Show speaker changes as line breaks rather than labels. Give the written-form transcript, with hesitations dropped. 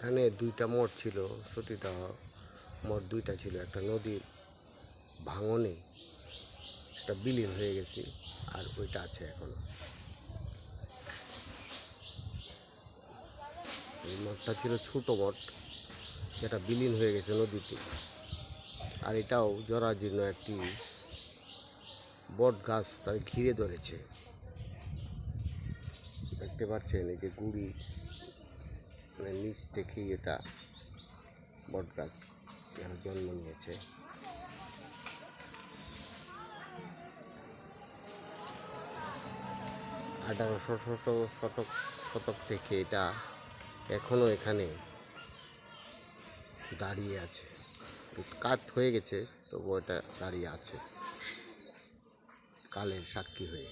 এখানে দুইটা মঠ ছিল, সতীদাহ মঠ দুইটা ছিল। একটা নদীর ভাঙনে সেটা বিলীন হয়ে গেছে, আর ওইটা আছে এখনো। এই মঠটা ছিল ছোট মঠ, যেটা বিলীন হয়ে গেছে নদীতে। আর এটাও জরাজীর্ণ একটি বট গাছ তার ঘিরে ধরেছে। দেখতে পাচ্ছেন এই যে গুড়ি, মানে নিচ থেকেই এটা বট গাছ জন্ম নিয়েছে। 1800 শতক থেকে এটা এখনো এখানে দাঁড়িয়ে আছে। কাত হয়ে গেছে, তবু এটা দাঁড়িয়ে আছে কালের সাক্ষী হয়ে।